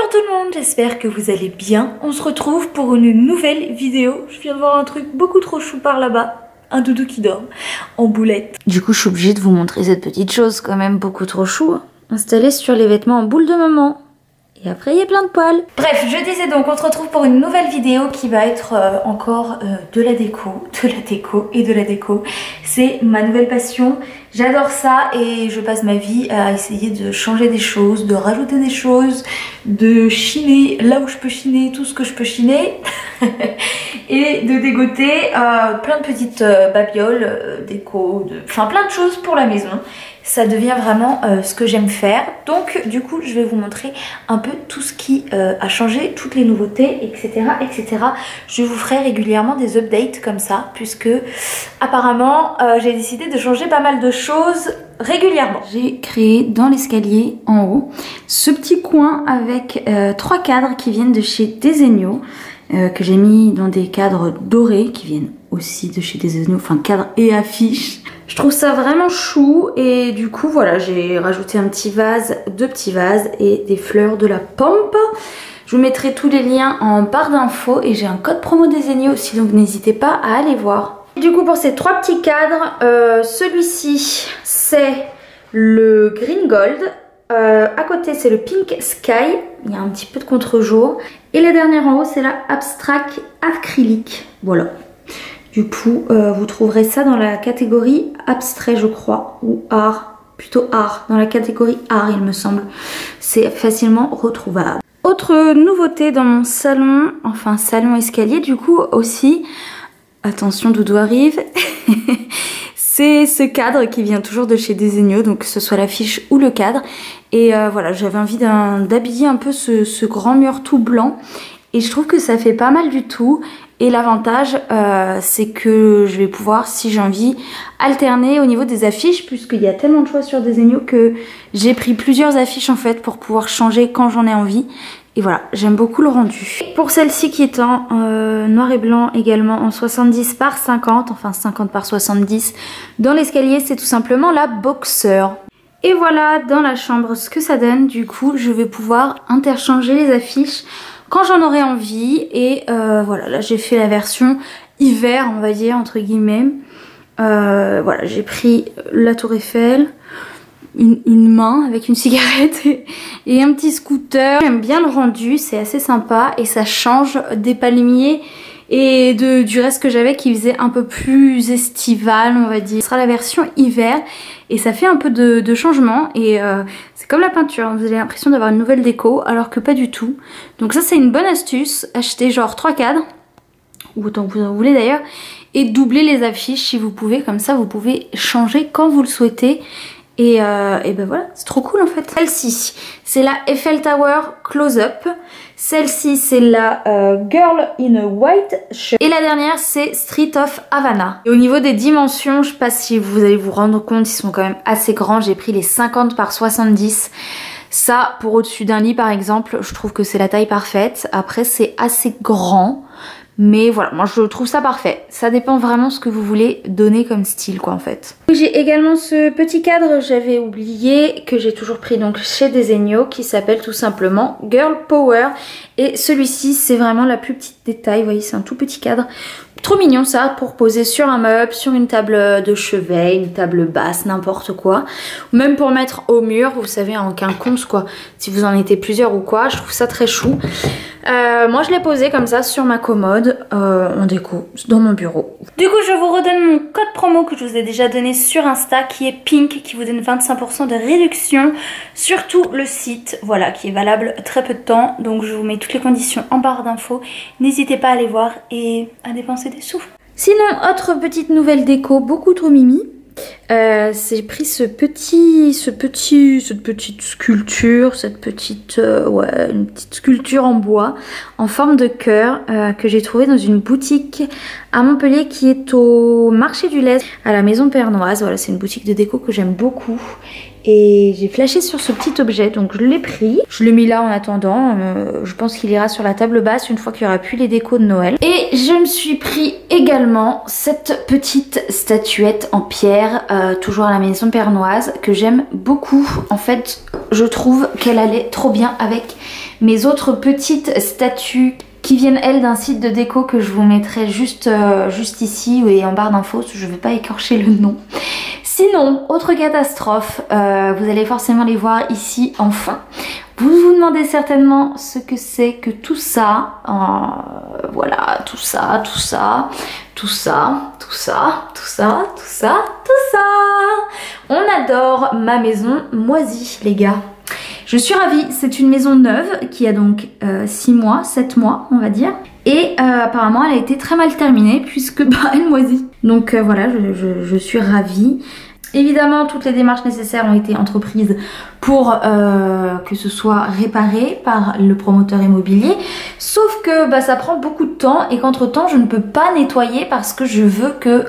Bonjour tout le monde, j'espère que vous allez bien. On se retrouve pour une nouvelle vidéo. Je viens de voir un truc beaucoup trop chou par là-bas. Un doudou qui dort en boulette. Du coup, je suis obligée de vous montrer cette petite chose quand même beaucoup trop chou. Installée sur les vêtements en boule de maman. Et après, il y a plein de poils. Bref, je disais donc, on se retrouve pour une nouvelle vidéo qui va être encore de la déco et de la déco. C'est ma nouvelle passion. J'adore ça et je passe ma vie à essayer de changer des choses, de rajouter des choses, de chiner là où je peux chiner tout ce que je peux chiner et de dégoter plein de petites babioles, déco, enfin plein de choses pour la maison. Ça devient vraiment ce que j'aime faire. Donc du coup je vais vous montrer un peu tout ce qui a changé, toutes les nouveautés, etc. etc. Je vous ferai régulièrement des updates comme ça, puisque apparemment j'ai décidé de changer pas mal de choses régulièrement. J'ai créé dans l'escalier en haut ce petit coin avec 3 cadres qui viennent de chez Desenio, que j'ai mis dans des cadres dorés qui viennent aussi de chez Desenio, enfin cadres et affiches. Je trouve ça vraiment chou et du coup voilà, j'ai rajouté un petit vase, 2 petits vases et des fleurs de la pompe. Je vous mettrai tous les liens en barre d'infos et j'ai un code promo Desenio aussi, donc n'hésitez pas à aller voir. Et du coup pour ces 3 petits cadres, celui-ci c'est le green gold, à côté c'est le pink sky, il y a un petit peu de contre-jour, et la dernière en haut c'est la abstract acrylique, voilà. Du coup, vous trouverez ça dans la catégorie abstrait, je crois, ou art, plutôt art, dans la catégorie art, il me semble. C'est facilement retrouvable. Autre nouveauté dans mon salon, enfin salon escalier, du coup aussi, attention, Doudou arrive, c'est ce cadre qui vient toujours de chez Desenio, donc que ce soit l'affiche ou le cadre. Et voilà, j'avais envie d'habiller un peu ce grand mur tout blanc, et je trouve que ça fait pas mal du tout. Et l'avantage, c'est que je vais pouvoir, si j'ai envie, alterner au niveau des affiches, puisqu'il y a tellement de choix sur Desenio que j'ai pris plusieurs affiches en fait pour pouvoir changer quand j'en ai envie. Et voilà, j'aime beaucoup le rendu. Pour celle-ci qui est en noir et blanc également, en 70 par 50, enfin 50 par 70, dans l'escalier, c'est tout simplement la boxer. Et voilà dans la chambre ce que ça donne. Du coup, je vais pouvoir interchanger les affiches quand j'en aurai envie. Et voilà, là j'ai fait la version hiver, on va dire, entre guillemets. Voilà, j'ai pris la tour Eiffel, une main avec une cigarette et un petit scooter. J'aime bien le rendu, c'est assez sympa et ça change des palmiers et du reste que j'avais qui faisait un peu plus estival, on va dire. Ce sera la version hiver et ça fait un peu de changement et c'est comme la peinture, vous avez l'impression d'avoir une nouvelle déco alors que pas du tout. Donc ça c'est une bonne astuce, achetez genre 3 cadres ou autant que vous en voulez d'ailleurs et doublez les affiches si vous pouvez, comme ça vous pouvez changer quand vous le souhaitez. Et ben voilà, c'est trop cool en fait. Celle-ci, c'est la Eiffel Tower Close-Up. Celle-ci, c'est la Girl in a White Shirt. Et la dernière, c'est Street of Havana. Et au niveau des dimensions, je sais pas si vous allez vous rendre compte, ils sont quand même assez grands. J'ai pris les 50 par 70. Ça, pour au-dessus d'un lit par exemple, je trouve que c'est la taille parfaite. Après, c'est assez grand. Mais voilà, moi je trouve ça parfait. Ça dépend vraiment ce que vous voulez donner comme style quoi en fait. J'ai également ce petit cadre, j'avais oublié, que j'ai toujours pris donc chez Desenio, qui s'appelle tout simplement Girl Power. Et celui-ci c'est vraiment la plus petite détail, vous voyez c'est un tout petit cadre. Trop mignon ça, pour poser sur un meuble, sur une table de chevet, une table basse, n'importe quoi. Ou même pour mettre au mur, vous savez en quinconce quoi, si vous en étiez plusieurs ou quoi, je trouve ça très chou. Moi je l'ai posé comme ça sur ma commode en déco dans mon bureau. Du coup je vous redonne mon code promo que je vous ai déjà donné sur Insta qui est PINK, qui vous donne 25% de réduction sur tout le site, voilà, qui est valable très peu de temps. Donc je vous mets toutes les conditions en barre d'infos, n'hésitez pas à aller voir et à dépenser des sous. Sinon autre petite nouvelle déco beaucoup trop mimi. J'ai pris cette petite sculpture, une petite sculpture en bois en forme de cœur que j'ai trouvé dans une boutique à Montpellier qui est au marché du lait à la maison Pernoise. Voilà, c'est une boutique de déco que j'aime beaucoup et j'ai flashé sur ce petit objet, donc je l'ai pris. Je l'ai mis là en attendant, je pense qu'il ira sur la table basse une fois qu'il n'y aura plus les décos de Noël. Et je me suis pris également cette petite statuette en pierre, toujours à la maison pernoise, que j'aime beaucoup. En fait, je trouve qu'elle allait trop bien avec mes autres petites statues qui viennent elles d'un site de déco que je vous mettrai juste ici et en barre d'infos, je vais pas écorcher le nom. Sinon, autre catastrophe, vous allez forcément les voir ici en fond. Vous vous demandez certainement ce que c'est que tout ça. Voilà, tout ça. On adore ma maison moisie, les gars. Je suis ravie, c'est une maison neuve qui a donc 6 mois, 7 mois on va dire. Et apparemment elle a été très mal terminée puisque elle moisit. Donc voilà, je suis ravie. Évidemment, toutes les démarches nécessaires ont été entreprises pour que ce soit réparé par le promoteur immobilier. Sauf que ça prend beaucoup de temps et qu'entre temps, je ne peux pas nettoyer parce que je veux que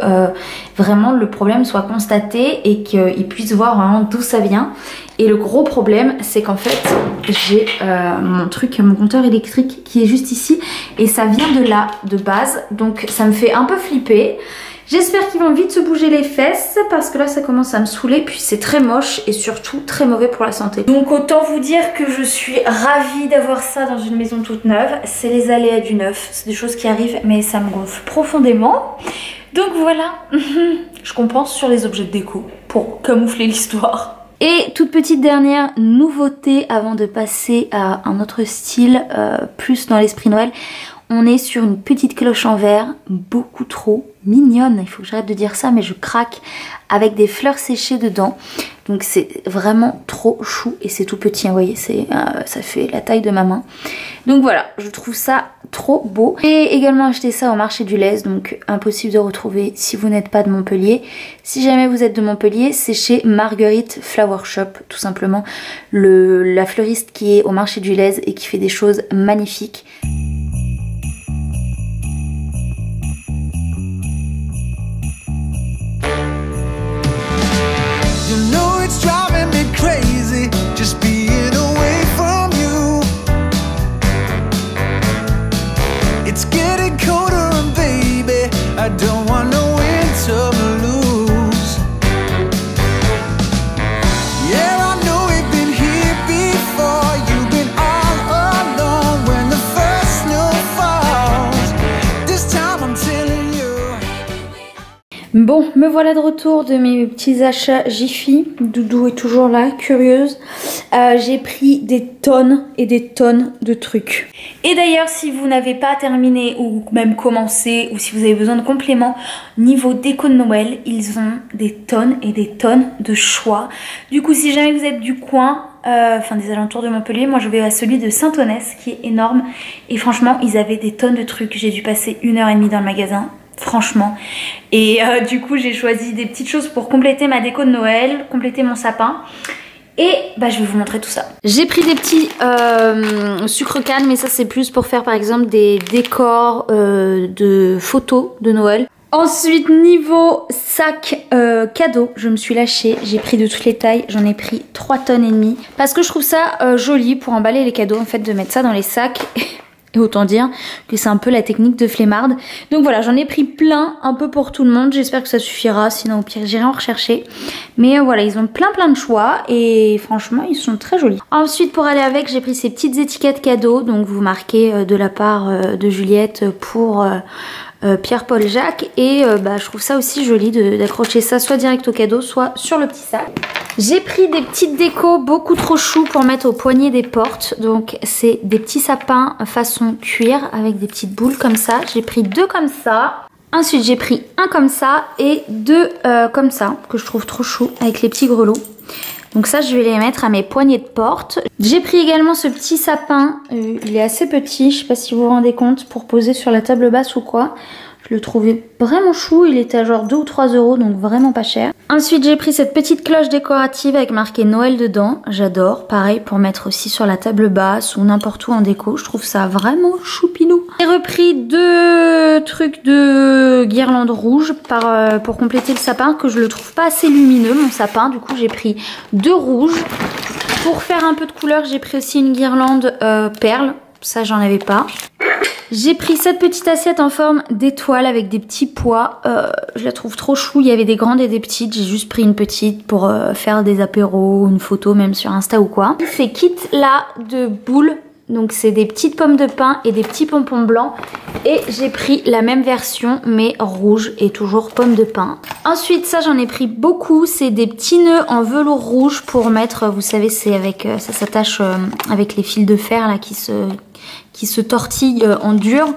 vraiment le problème soit constaté et qu'ils puissent voir vraiment d'où ça vient. Et le gros problème, c'est qu'en fait, j'ai mon compteur électrique qui est juste ici et ça vient de là, de base. Donc ça me fait un peu flipper. J'espère qu'ils vont vite se bouger les fesses parce que là ça commence à me saouler, puis c'est très moche et surtout très mauvais pour la santé. Donc autant vous dire que je suis ravie d'avoir ça dans une maison toute neuve. C'est les aléas du neuf, c'est des choses qui arrivent mais ça me gonfle profondément. Donc voilà, je compense sur les objets de déco pour camoufler l'histoire. Et toute petite dernière nouveauté avant de passer à un autre style plus dans l'esprit Noël. On est sur une petite cloche en verre, beaucoup trop mignonne, il faut que j'arrête de dire ça mais je craque, avec des fleurs séchées dedans. Donc c'est vraiment trop chou et c'est tout petit, vous voyez, ça fait la taille de ma main. Donc voilà, je trouve ça trop beau. J'ai également acheté ça au marché du Lez, donc impossible de retrouver si vous n'êtes pas de Montpellier. Si jamais vous êtes de Montpellier, c'est chez Marguerite Flower Shop, tout simplement, la fleuriste qui est au marché du Lez et qui fait des choses magnifiques. It's driving me crazy, just being away from you. It's getting colder and baby, I don't want no winter blues. Yeah, I know we've been here before. You've been all alone when the first snow falls. This time I'm telling you. Bon, me voilà de retour de mes petits achats Jiffy. Doudou est toujours là, curieuse. J'ai pris des tonnes et des tonnes de trucs. Et d'ailleurs, si vous n'avez pas terminé ou même commencé, ou si vous avez besoin de compléments niveau déco de Noël, ils ont des tonnes et des tonnes de choix. Du coup, si jamais vous êtes du coin, enfin des alentours de Montpellier, moi je vais à celui de Saint-Onès qui est énorme. Et franchement, ils avaient des tonnes de trucs. J'ai dû passer 1h30 dans le magasin. Franchement, et du coup j'ai choisi des petites choses pour compléter ma déco de Noël, compléter mon sapin et je vais vous montrer tout ça. J'ai pris des petits sucre-canne, mais ça c'est plus pour faire par exemple des décors de photos de Noël. Ensuite niveau sac cadeau, je me suis lâchée, j'ai pris de toutes les tailles, j'en ai pris 3,5 tonnes parce que je trouve ça joli pour emballer les cadeaux en fait, de mettre ça dans les sacs. Et autant dire que c'est un peu la technique de flemmarde. Donc voilà, j'en ai pris plein, un peu pour tout le monde. J'espère que ça suffira, sinon au pire j'irai en rechercher. Mais voilà, ils ont plein de choix et franchement ils sont très jolis. Ensuite pour aller avec, j'ai pris ces petites étiquettes cadeaux. Donc vous marquez de la part de Juliette pour Pierre-Paul Jacques. Et je trouve ça aussi joli d'accrocher ça soit direct au cadeau, soit sur le petit sac. J'ai pris des petites décos beaucoup trop chou pour mettre au poignet des portes. Donc c'est des petits sapins façon cuir avec des petites boules comme ça. J'ai pris 2 comme ça. Ensuite j'ai pris un comme ça et 2 comme ça que je trouve trop chou avec les petits grelots. Donc ça je vais les mettre à mes poignées de porte. J'ai pris également ce petit sapin, il est assez petit, je sais pas si vous vous rendez compte, pour poser sur la table basse ou quoi. Je le trouvais vraiment chou, il était à genre 2 ou 3 euros, donc vraiment pas cher. Ensuite j'ai pris cette petite cloche décorative avec marqué Noël dedans, j'adore, pareil pour mettre aussi sur la table basse ou n'importe où en déco, je trouve ça vraiment choupinou. J'ai repris 2 trucs de guirlande rouge pour compléter le sapin, que je le trouve pas assez lumineux mon sapin, du coup j'ai pris 2 rouges. Pour faire un peu de couleur, j'ai pris aussi une guirlande perle, ça j'en avais pas. J'ai pris cette petite assiette en forme d'étoile avec des petits pois. Je la trouve trop chou. Il y avait des grandes et des petites. J'ai juste pris une petite pour faire des apéros, une photo même sur Insta ou quoi. Ces kits là de boules. Donc c'est des petites pommes de pin et des petits pompons blancs. Et j'ai pris la même version mais rouge et toujours pommes de pin. Ensuite ça j'en ai pris beaucoup. C'est des petits nœuds en velours rouge pour mettre, vous savez c'est avec, ça s'attache avec les fils de fer là qui se tortillent en dur.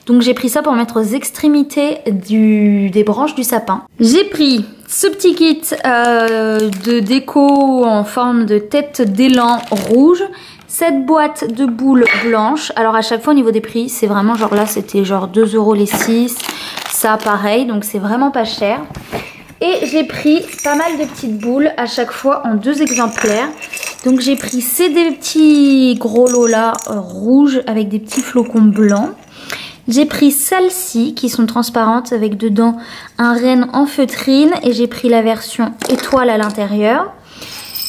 Donc j'ai pris ça pour mettre aux extrémités des branches du sapin. J'ai pris ce petit kit de déco en forme de tête d'élan rouge. Cette boîte de boules blanches. Alors à chaque fois au niveau des prix, c'est vraiment genre là c'était genre 2 euros les 6. Ça pareil, donc c'est vraiment pas cher. Et j'ai pris pas mal de petites boules à chaque fois en 2 exemplaires. Donc j'ai pris des petits gros lots là rouges avec des petits flocons blancs. J'ai pris celles-ci qui sont transparentes avec dedans un renne en feutrine. Et j'ai pris la version étoile à l'intérieur.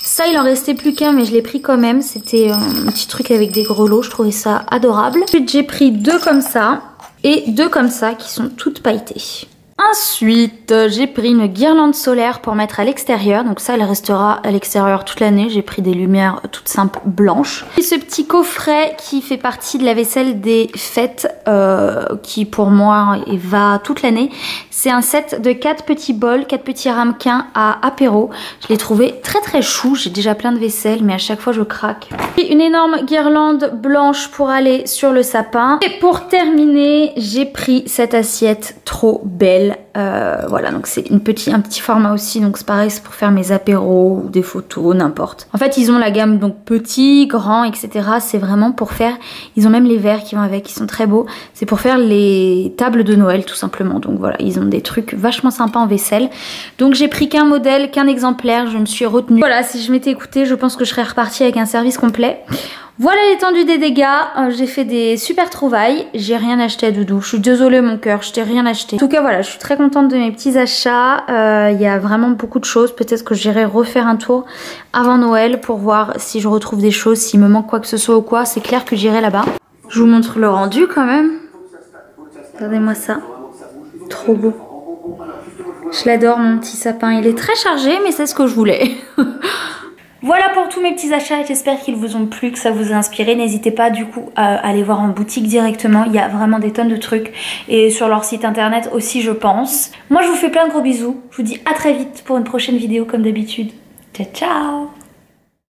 Ça il en restait plus qu'un mais je l'ai pris quand même. C'était un petit truc avec des grelots, je trouvais ça adorable. Ensuite j'ai pris 2 comme ça et 2 comme ça qui sont toutes pailletées. Ensuite, j'ai pris une guirlande solaire pour mettre à l'extérieur. Donc ça, elle restera à l'extérieur toute l'année. J'ai pris des lumières toutes simples blanches. Et ce petit coffret qui fait partie de la vaisselle des fêtes, qui pour moi va toute l'année. C'est un set de 4 petits bols, 4 petits ramequins à apéro. Je l'ai trouvé très très chou. J'ai déjà plein de vaisselle, mais à chaque fois je craque. Et une énorme guirlande blanche pour aller sur le sapin. Et pour terminer, j'ai pris cette assiette trop belle. Voilà, donc c'est un petit format aussi, donc c'est pareil, c'est pour faire mes apéros ou des photos, n'importe. En fait ils ont la gamme donc petit, grand, etc. C'est vraiment pour faire, ils ont même les verres qui vont avec, qui sont très beaux. C'est pour faire les tables de Noël tout simplement. Donc voilà, ils ont des trucs vachement sympas en vaisselle. Donc j'ai pris qu'un modèle, qu'un exemplaire, je me suis retenue. Voilà, si je m'étais écoutée, je pense que je serais repartie avec un service complet. Voilà l'étendue des dégâts, j'ai fait des super trouvailles, j'ai rien acheté à Doudou, je suis désolée mon cœur, je t'ai rien acheté. En tout cas voilà, je suis très contente de mes petits achats, il y a vraiment beaucoup de choses, peut-être que j'irai refaire un tour avant Noël pour voir si je retrouve des choses, s'il me manque quoi que ce soit ou quoi, c'est clair que j'irai là-bas. Je vous montre le rendu quand même, regardez-moi ça, trop beau. Je l'adore mon petit sapin, il est très chargé mais c'est ce que je voulais. Voilà pour tous mes petits achats, j'espère qu'ils vous ont plu, que ça vous a inspiré. N'hésitez pas du coup à aller voir en boutique directement, il y a vraiment des tonnes de trucs. Et sur leur site internet aussi je pense. Moi je vous fais plein de gros bisous, je vous dis à très vite pour une prochaine vidéo comme d'habitude. Ciao ciao.